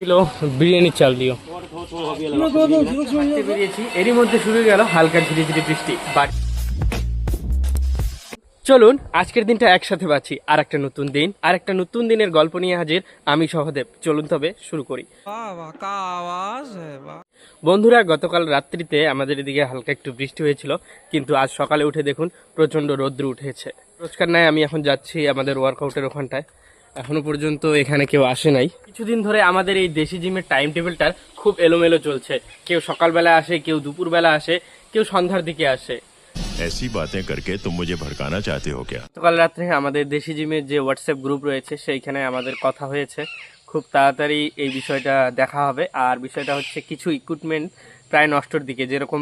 Kilo biryani চাল দিও। বেরিয়েছি এরই মধ্যে শুরু হয়ে গেল হালকা ধীরে ধীরে বৃষ্টি। বাট চলুন আজকের দিনটা একসাথে বাঁচি। আর একটা নতুন দিন, আর একটা নতুন দিনের গল্প নিয়ে হাজির আমি সহদেব। চলুন তবে শুরু করি। বন্ধুরা, গতকাল রাত্রিতে আমাদের এদিকে হালকা একটু বৃষ্টি হয়েছিল, কিন্তু আজ সকালে উঠে দেখুন প্রচন্ড রৌদ্র উঠেছে। রোজকার নাই আমি এখন যাচ্ছি আমাদের ওয়ার্কআউটের ওখানটায়। এখনো পর্যন্ত এখানে কেউ আসে নাই। কিছুদিন ধরে আমাদের এই দেশি জিমের টাইম টেবিলটার খুব এলোমেলো চলছে। কেউ সকালবেলা আসে, কেউ দুপুরবেলা আসে, কেউ সন্ধ্যার দিকে আসে। ऐसी बातें करके तुम मुझे भड़काना चाहते हो क्या? গতকাল রাত্রে আমাদের দেশি জিমের যে হোয়াটসঅ্যাপ গ্রুপ রয়েছে সেইখানে আমাদের কথা হয়েছে, খুব তাড়াতাড়ি এই বিষয়টা দেখা হবে। আর বিষয়টা হচ্ছে কিছু ইকুইপমেন্ট প্রায় নষ্টর দিকে, যেরকম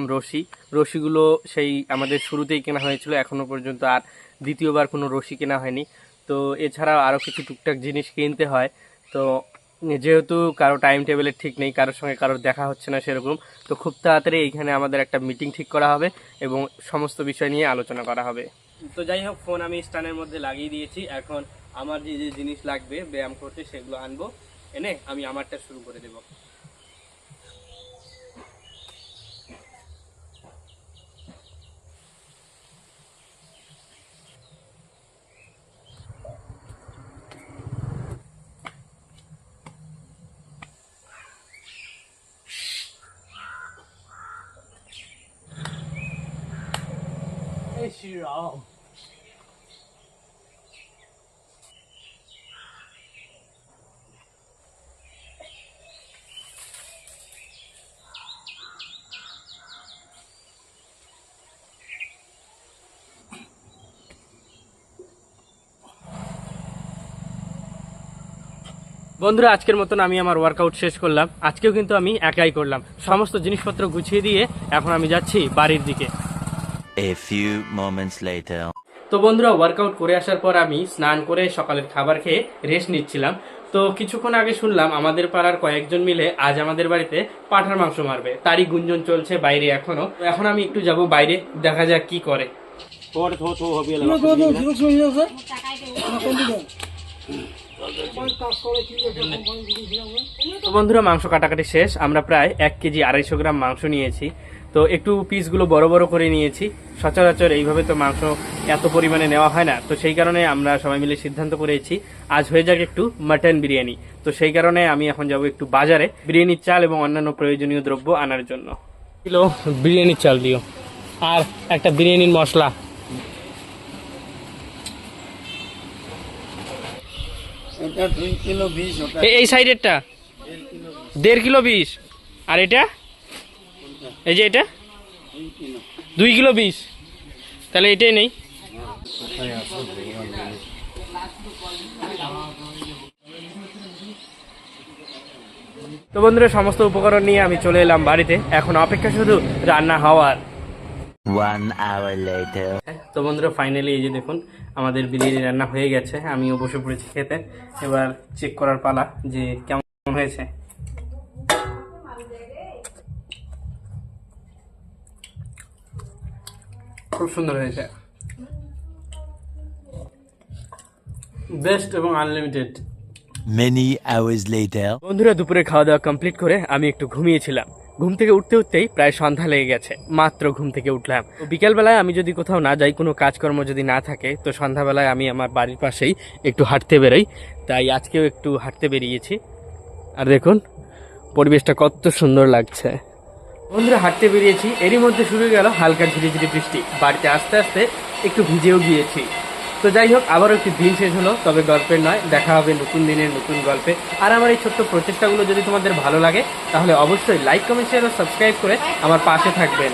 রশিগুলো সেই আমাদের শুরুতেই কেনা হয়েছিল, এখনো পর্যন্ত আর দ্বিতীয়বার কোনো রশি কেনা হয়নি। তো এছাড়াও আরও কিছু টুকটাক জিনিস কিনতে হয়। তো যেহেতু কারো টাইম টেবিলের ঠিক নেই, কারোর সঙ্গে কারোর দেখা হচ্ছে না সেরকম, তো খুব তাড়াতাড়ি এইখানে আমাদের একটা মিটিং ঠিক করা হবে এবং সমস্ত বিষয় নিয়ে আলোচনা করা হবে। তো যাই হোক, ফোন আমি স্ট্যান্ডের মধ্যে লাগিয়ে দিয়েছি। এখন আমার যে যে জিনিস লাগবে ব্যায়াম করতে সেগুলো আনবো, এনে আমি আমারটা শুরু করে দেবো। বন্ধুরা, আজকের মতন আমি আমার ওয়ার্কআউট শেষ করলাম। আজকেও কিন্তু আমি একাই করলাম। সমস্ত জিনিসপত্র গুছিয়ে দিয়ে এখন আমি যাচ্ছি বাড়ির দিকে। A few moments later. তো বন্ধুরা, ওয়ার্কআউট করে আসার পর আমি স্নান করে সকালের খাবার খেয়ে রেস্ট নিচ্ছিলাম। তো কিছুক্ষণ আগে শুনলাম আমাদের পাড়ার কয়েকজন মিলে আজ আমাদের বাড়িতে পাঁঠার মাংস মারবে, তারই গুঞ্জন চলছে বাইরে এখনো। এখন আমি একটু যাব বাইরে, দেখা যাক কি করে। তো বন্ধুরা, মাংস কাটাকাটি শেষ। আমরা প্রায় 1 কেজি 250 গ্রাম মাংস নিয়েছি। তো একটু পিসগুলো বড় বড় করে নিয়েছি। সচরাচর এইভাবে তো মাংস এত পরিমাণে নেওয়া হয় না, তো সেই কারণে আমরা সবাই মিলে সিদ্ধান্ত করেছি আজ হয়ে যাক একটু মাটন বিরিয়ানি। তো সেই কারণে আমি এখন যাব একটু বাজারে বিরিয়ানির চাল এবং অন্যান্য প্রয়োজনীয় দ্রব্য আনার জন্য। কিলো বিরিয়ানির চাল দিও, আর একটা বিরিয়ানির মশলা। এই সাইডেরটা 1.5 কিলো 20, আর এটা এই যে এটা 2 কিলো 20, তাহলে এটাই নেই। তো বন্ধুরা, সমস্ত উপকরণ নিয়ে আমি চলে এলাম বাড়িতে। এখন অপেক্ষা শুধু রান্না হওয়ার। 1 hour later. তো বন্ধুরা, ফাইনালি এই যে দেখুন আমাদের বিরিয়ানি রান্না হয়ে গেছে। আমিও বসে পড়েছি খেতে। এবার চেক করার পালা যে কেমন হয়েছে। খুব সুন্দর হয়েছে, বেস্ট এবং আনলিমিটেড। Many hours later. বন্ধুরা, দুপুরে খাওয়া দাওয়া কমপ্লিট করে আমি একটু ঘুমিয়েছিলাম। ঘুম থেকে উঠতে উঠতেই প্রায় সন্ধ্যা লেগে গেছে। মাত্র ঘুম থেকে উঠলাম। তো বিকালবেলায় আমি যদি কোথাও না যাই, কোনো কাজকর্ম যদি না থাকে, তো সন্ধ্যাবেলায় আমি আমার বাড়ির পাশেই একটু হাঁটতে বেরোই। তাই আজকেও একটু হাঁটতে বেরিয়েছি। আর দেখুন পরিবেশটা কত সুন্দর লাগছে। বন্ধুরা, হাঁটতে বেরিয়েছি এরই মধ্যে শুরু হয়ে গেল হালকা ধীরে ধীরে বৃষ্টি। বাড়িতে আস্তে আস্তে একটু ভিজেও গিয়েছি। তো যাই হোক, আবারও একটি দিন শেষ হলো, তবে গল্পের নয়। দেখা হবে নতুন দিনের নতুন গল্পে। আর আমার এই ছোট্ট প্রচেষ্টাগুলো যদি তোমাদের ভালো লাগে, তাহলে অবশ্যই লাইক, কমেন্ট, শেয়ার ও সাবস্ক্রাইব করে আমার পাশে থাকবেন।